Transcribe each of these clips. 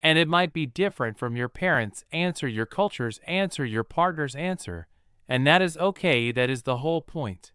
And it might be different from your parents' answer, your culture's answer, your partner's answer, and that is okay. That is the whole point.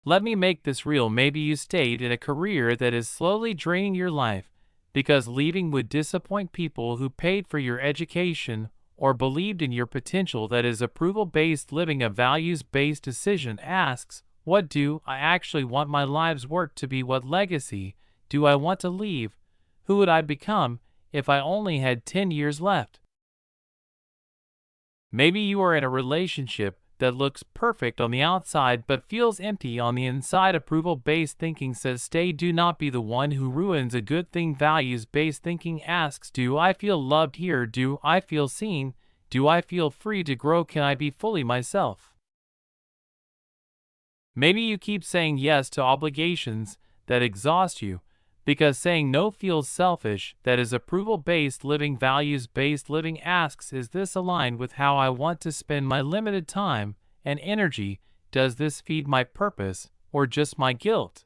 Let me make this real. Maybe you stayed in a career that is slowly draining your life because leaving would disappoint people who paid for your education or believed in your potential. That is approval-based living. A values-based decision asks, what do I actually want my life's work to be? What legacy do I want to leave? Who would I become if I only had 10 years left? Maybe you are in a relationship that looks perfect on the outside but feels empty on the inside. Approval-based thinking says stay. Do not be the one who ruins a good thing. Values-based thinking asks, do I feel loved here? Do I feel seen? Do I feel free to grow? Can I be fully myself? Maybe you keep saying yes to obligations that exhaust you because saying no feels selfish. That is approval-based living. Values-based living asks, is this aligned with how I want to spend my limited time and energy? Does this feed my purpose or just my guilt?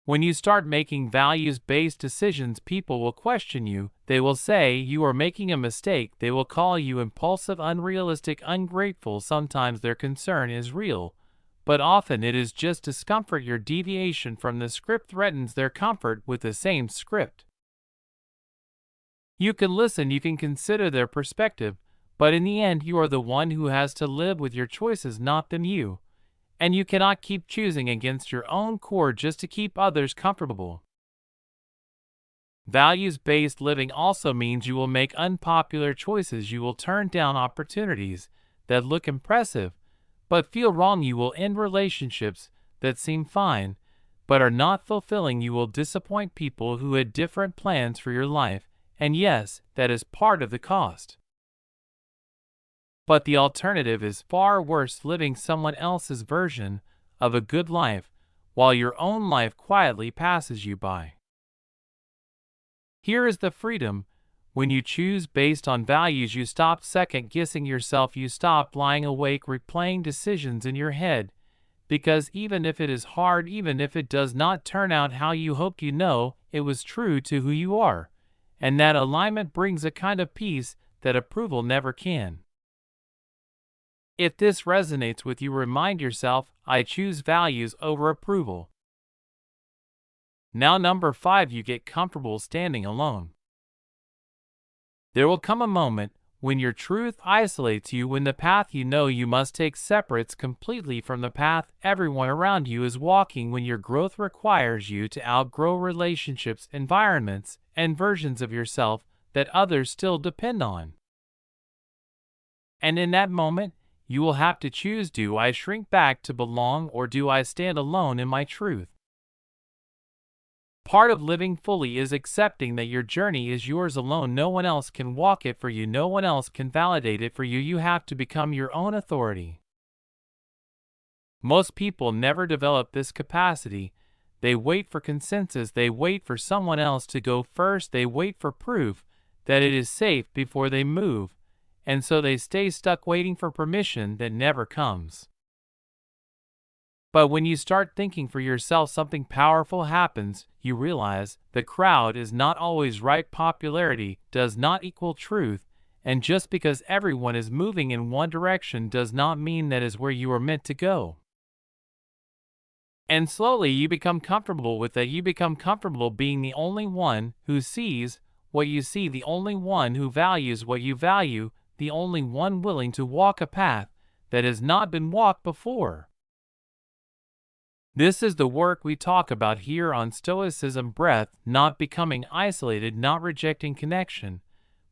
When you start making values-based decisions, people will question you. They will say you are making a mistake. They will call you impulsive, unrealistic, ungrateful. Sometimes their concern is real, but often it is just discomfort. Your deviation from the script threatens their comfort with the same script. You can listen, you can consider their perspective, but in the end you are the one who has to live with your choices, not them. And you cannot keep choosing against your own core just to keep others comfortable. Values-based living also means you will make unpopular choices. You will turn down opportunities that look impressive but feel wrong. You will end relationships that seem fine but are not fulfilling. You will disappoint people who had different plans for your life, and yes, that is part of the cost. But the alternative is far worse, living someone else's version of a good life while your own life quietly passes you by. Here is the freedom. When you choose based on values, you stop second-guessing yourself. You stop lying awake replaying decisions in your head, because even if it is hard, even if it does not turn out how you hoped, you know it was true to who you are, and that alignment brings a kind of peace that approval never can. If this resonates with you, remind yourself, I choose values over approval. Now, number 5, you get comfortable standing alone. There will come a moment when your truth isolates you, when the path you know you must take separates completely from the path everyone around you is walking, when your growth requires you to outgrow relationships, environments, and versions of yourself that others still depend on. And in that moment, you will have to choose, do I shrink back to belong, or do I stand alone in my truth? Part of living fully is accepting that your journey is yours alone. No one else can walk it for you. No one else can validate it for you. You have to become your own authority. Most people never develop this capacity. They wait for consensus. They wait for someone else to go first. They wait for proof that it is safe before they move. And so they stay stuck waiting for permission that never comes. But when you start thinking for yourself, something powerful happens. You realize the crowd is not always right. Popularity does not equal truth, and just because everyone is moving in one direction does not mean that is where you are meant to go. And slowly you become comfortable with that. You become comfortable being the only one who sees what you see, the only one who values what you value, the only one willing to walk a path that has not been walked before. This is the work we talk about here on Stoicism Breath, not becoming isolated, not rejecting connection,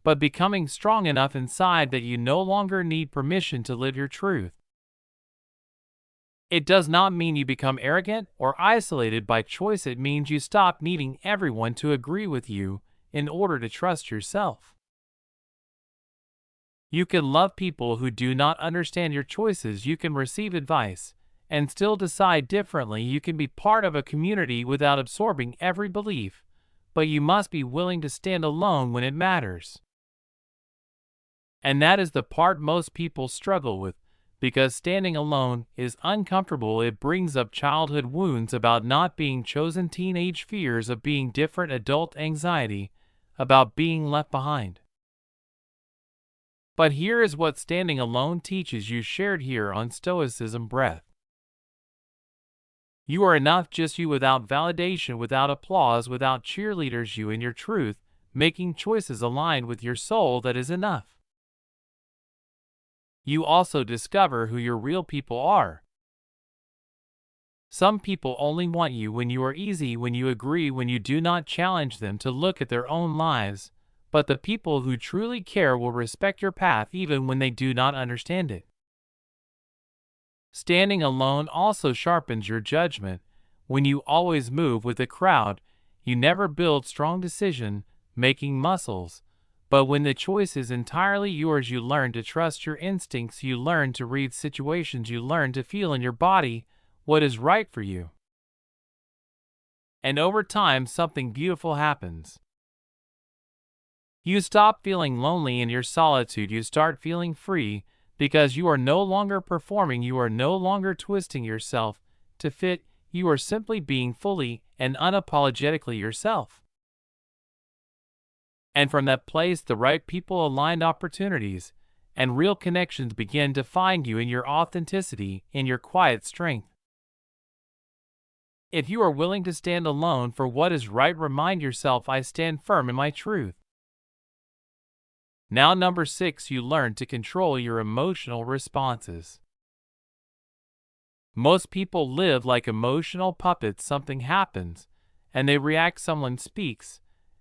but becoming strong enough inside that you no longer need permission to live your truth. It does not mean you become arrogant or isolated by choice. It means you stop needing everyone to agree with you in order to trust yourself. You can love people who do not understand your choices. You can receive advice and still decide differently. You can be part of a community without absorbing every belief, but you must be willing to stand alone when it matters. And that is the part most people struggle with. because standing alone is uncomfortable. It brings up childhood wounds about not being chosen, teenage fears of being different, adult anxiety about being left behind. But here is what standing alone teaches you, shared here on Stoicism Breath. You are enough, just you, without validation, without applause, without cheerleaders, you and your truth, making choices aligned with your soul. That is enough. You also discover who your real people are. Some people only want you when you are easy, when you agree, when you do not challenge them to look at their own lives. But the people who truly care will respect your path even when they do not understand it. Standing alone also sharpens your judgment. When you always move with the crowd, you never build strong decision-making muscles. But when the choice is entirely yours, you learn to trust your instincts, you learn to read situations, you learn to feel in your body what is right for you. And over time, something beautiful happens. You stop feeling lonely in your solitude. You start feeling free because you are no longer performing. You are no longer twisting yourself to fit. You are simply being fully and unapologetically yourself. And from that place, the right people, aligned opportunities, and real connections begin to find you in your authenticity, in your quiet strength. If you are willing to stand alone for what is right, remind yourself, I stand firm in my truth. Now, number 6, you learn to control your emotional responses. Most people live like emotional puppets. Something happens, and they react. Someone speaks,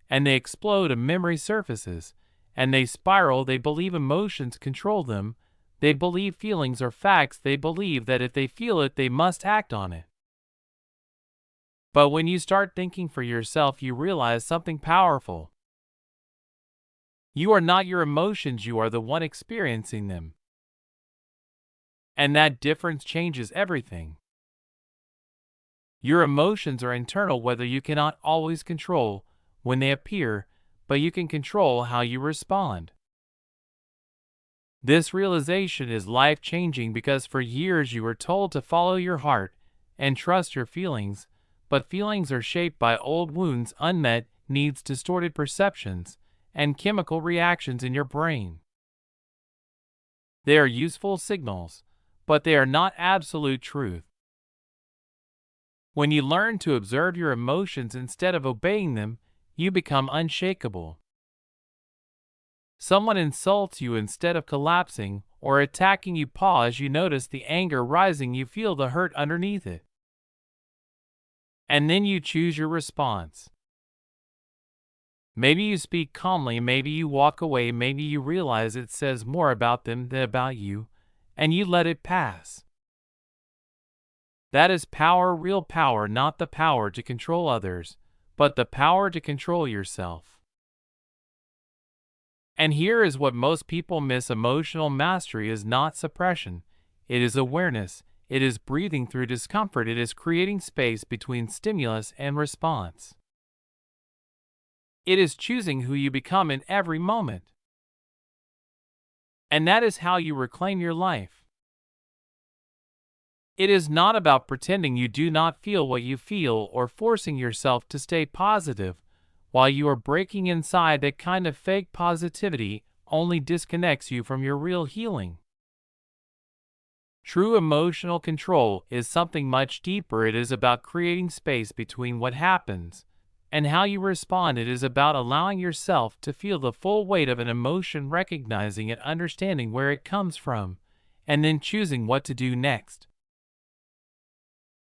and they explode. A memory surfaces, and they spiral. They believe emotions control them. They believe feelings are facts. They believe that if they feel it, they must act on it. But when you start thinking for yourself, you realize something powerful. You are not your emotions, you are the one experiencing them. And that difference changes everything. Your emotions are internal, whether you cannot always control when they appear, but you can control how you respond. This realization is life-changing because for years you were told to follow your heart and trust your feelings, but feelings are shaped by old wounds, unmet needs, distorted perceptions, and chemical reactions in your brain. They are useful signals, but they are not absolute truth. When you learn to observe your emotions instead of obeying them, you become unshakable. Someone insults you, instead of collapsing or attacking, you pause, you notice the anger rising, you feel the hurt underneath it. And then you choose your response. Maybe you speak calmly, maybe you walk away, maybe you realize it says more about them than about you, and you let it pass. That is power, real power, not the power to control others, but the power to control yourself. And here is what most people miss: emotional mastery is not suppression, it is awareness, it is breathing through discomfort, it is creating space between stimulus and response. It is choosing who you become in every moment. And that is how you reclaim your life. It is not about pretending you do not feel what you feel or forcing yourself to stay positive while you are breaking inside. That kind of fake positivity only disconnects you from your real healing. True emotional control is something much deeper. It is about creating space between what happens and how you respond. It is about allowing yourself to feel the full weight of an emotion, recognizing it, understanding where it comes from, and then choosing what to do next.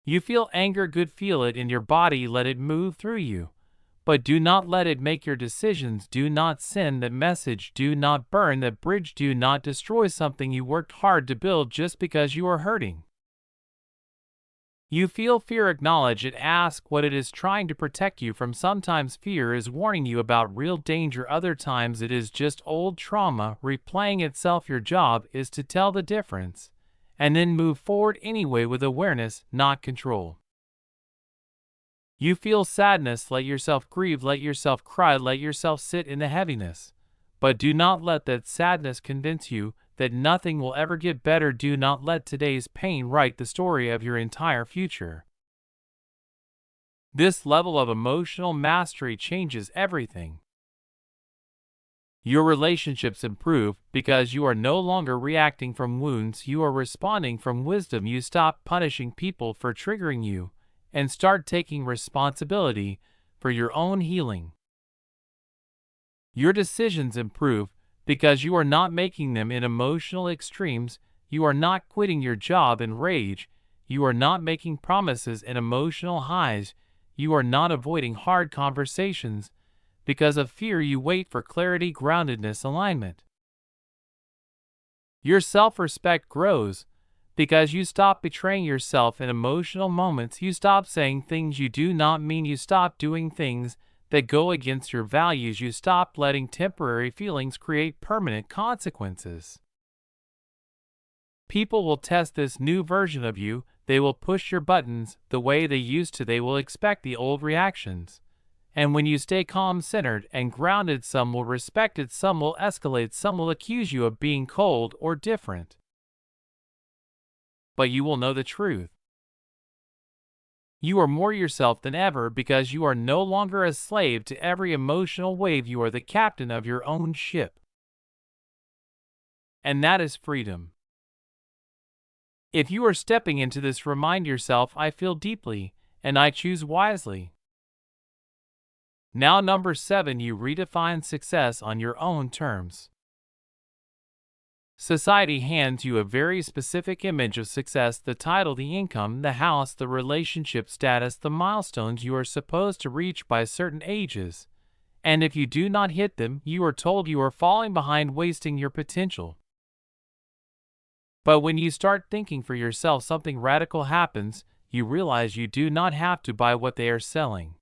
You feel anger, good, feel it in your body, let it move through you. But do not let it make your decisions. Do not send that message. Do not burn that bridge. Do not destroy something you worked hard to build just because you are hurting. You feel fear, acknowledge it, ask what it is trying to protect you from. Sometimes fear is warning you about real danger, other times it is just old trauma replaying itself. Your job is to tell the difference, and then move forward anyway with awareness, not control. You feel sadness, let yourself grieve, let yourself cry, let yourself sit in the heaviness. But do not let that sadness convince you that nothing will ever get better. Do not let today's pain write the story of your entire future. This level of emotional mastery changes everything. Your relationships improve because you are no longer reacting from wounds, you are responding from wisdom. You stop punishing people for triggering you and start taking responsibility for your own healing. Your decisions improve because you are not making them in emotional extremes. You are not quitting your job in rage. You are not making promises in emotional highs. You are not avoiding hard conversations because of fear. You wait for clarity, groundedness, alignment. Your self-respect grows because you stop betraying yourself in emotional moments. You stop saying things you do not mean. You stop doing things that go against your values. You stop letting temporary feelings create permanent consequences. People will test this new version of you. They will push your buttons the way they used to. They will expect the old reactions. And when you stay calm, centered, and grounded, some will respect it, some will escalate, some will accuse you of being cold or different. But you will know the truth. You are more yourself than ever because you are no longer a slave to every emotional wave. You are the captain of your own ship. And that is freedom. If you are stepping into this, remind yourself, I feel deeply, and I choose wisely. Now, number 7, you redefine success on your own terms. Society hands you a very specific image of success: the title, the income, the house, the relationship status, the milestones you are supposed to reach by certain ages. And if you do not hit them, you are told you are falling behind, wasting your potential. But when you start thinking for yourself, something radical happens. You realize you do not have to buy what they are selling.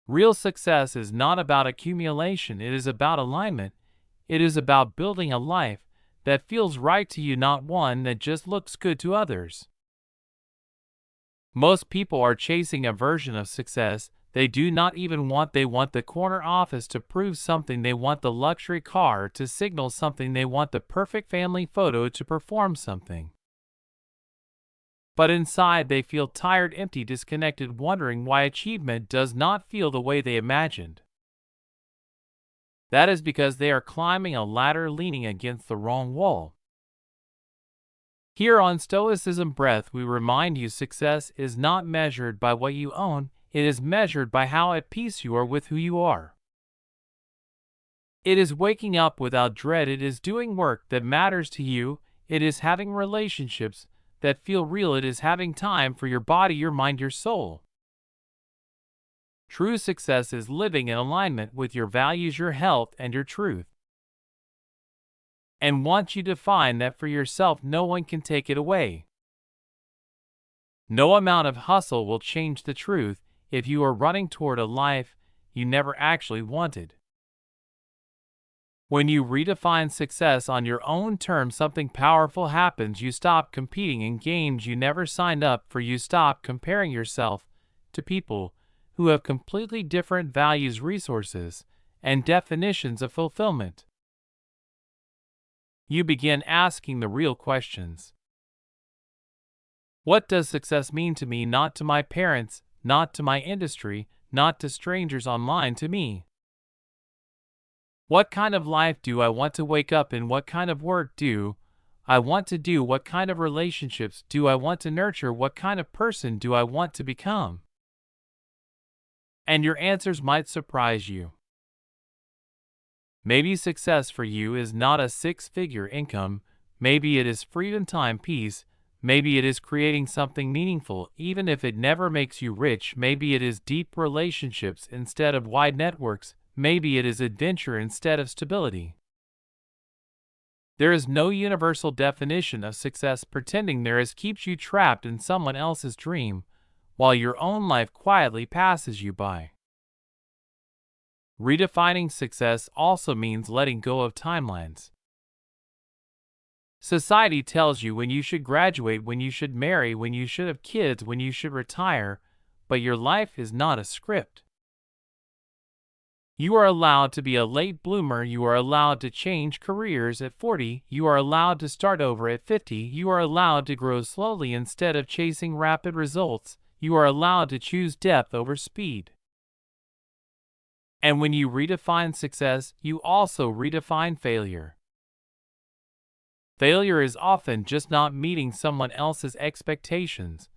Real success is not about accumulation, it is about alignment. It is about building a life that feels right to you, not one that just looks good to others. Most people are chasing a version of success they do not even want. They want the corner office to prove something. They want the luxury car to signal something. They want the perfect family photo to perform something. But inside they feel tired, empty, disconnected, wondering why achievement does not feel the way they imagined. That is because they are climbing a ladder leaning against the wrong wall. Here on Stoicism Breath, we remind you success is not measured by what you own, it is measured by how at peace you are with who you are. It is waking up without dread, it is doing work that matters to you, it is having relationships that feel real, it is having time for your body, your mind, your soul. True success is living in alignment with your values, your health, and your truth. And once you define that for yourself, no one can take it away. No amount of hustle will change the truth if you are running toward a life you never actually wanted. When you redefine success on your own terms, something powerful happens. You stop competing in games you never signed up for. You stop comparing yourself to people who have completely different values, resources, and definitions of fulfillment. You begin asking the real questions. What does success mean to me? Not to my parents, not to my industry, not to strangers online, to me. What kind of life do I want to wake up in? What kind of work do I want to do? What kind of relationships do I want to nurture? What kind of person do I want to become? And your answers might surprise you. Maybe success for you is not a six-figure income. Maybe it is freedom, time, peace. Maybe it is creating something meaningful, even if it never makes you rich. Maybe it is deep relationships instead of wide networks. Maybe it is adventure instead of stability. There is no universal definition of success. Pretending there is keeps you trapped in someone else's dream, while your own life quietly passes you by. Redefining success also means letting go of timelines. Society tells you when you should graduate, when you should marry, when you should have kids, when you should retire, but your life is not a script. You are allowed to be a late bloomer. You are allowed to change careers at 40. You are allowed to start over at 50. You are allowed to grow slowly instead of chasing rapid results. You are allowed to choose depth over speed. And when you redefine success, you also redefine failure. Failure is often just not meeting someone else's expectations.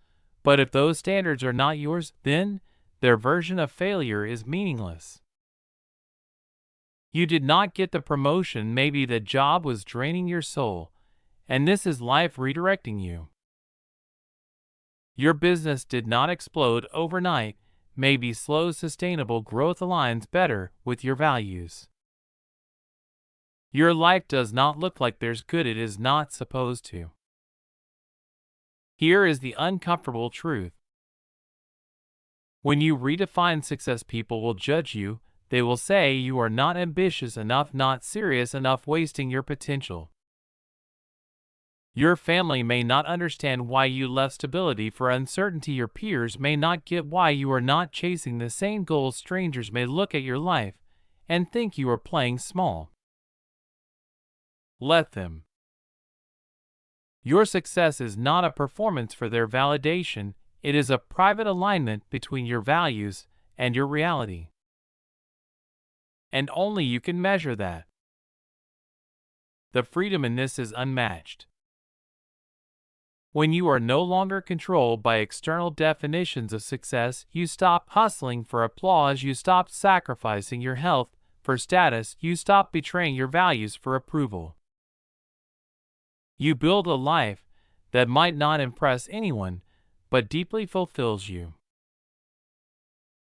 But if those standards are not yours, then their version of failure is meaningless. You did not get the promotion, maybe the job was draining your soul, and this is life redirecting you. Your business did not explode overnight, maybe slow, sustainable growth aligns better with your values. Your life does not look like there's good it is not supposed to. Here is the uncomfortable truth. When you redefine success, people will judge you. They will say you are not ambitious enough, not serious enough, wasting your potential. Your family may not understand why you left stability for uncertainty. Your peers may not get why you are not chasing the same goals. Strangers may look at your life and think you are playing small. Let them. Your success is not a performance for their validation. It is a private alignment between your values and your reality. And only you can measure that. The freedom in this is unmatched. When you are no longer controlled by external definitions of success, you stop hustling for applause, you stop sacrificing your health for status, you stop betraying your values for approval. You build a life that might not impress anyone, but deeply fulfills you.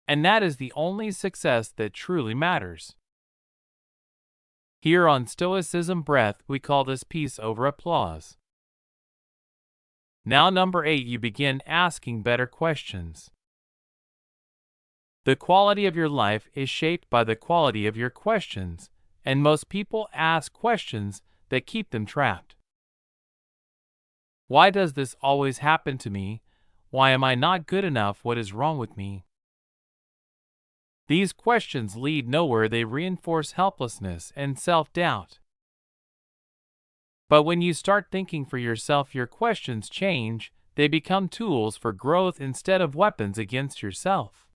And that is the only success that truly matters. Here on Stoicism Breath, we call this peace over applause. Now, number 8, you begin asking better questions. The quality of your life is shaped by the quality of your questions, and most people ask questions that keep them trapped. Why does this always happen to me? Why am I not good enough? What is wrong with me? These questions lead nowhere. They reinforce helplessness and self-doubt. But when you start thinking for yourself, your questions change. They become tools for growth instead of weapons against yourself.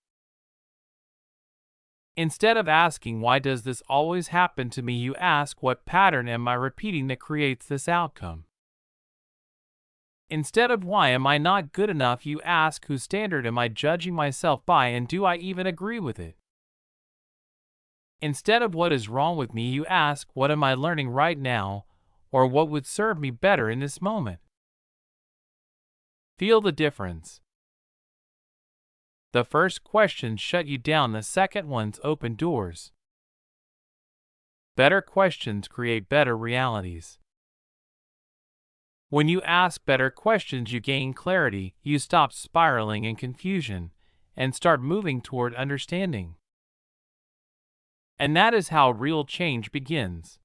Instead of asking, why does this always happen to me, you ask, what pattern am I repeating that creates this outcome? Instead of why am I not good enough, you ask, whose standard am I judging myself by, and do I even agree with it? Instead of what is wrong with me, you ask, what am I learning right now, or what would serve me better in this moment? Feel the difference. The first questions shut you down, the second ones open doors. Better questions create better realities. When you ask better questions, you gain clarity, you stop spiraling in confusion, and start moving toward understanding. And that is how real change begins.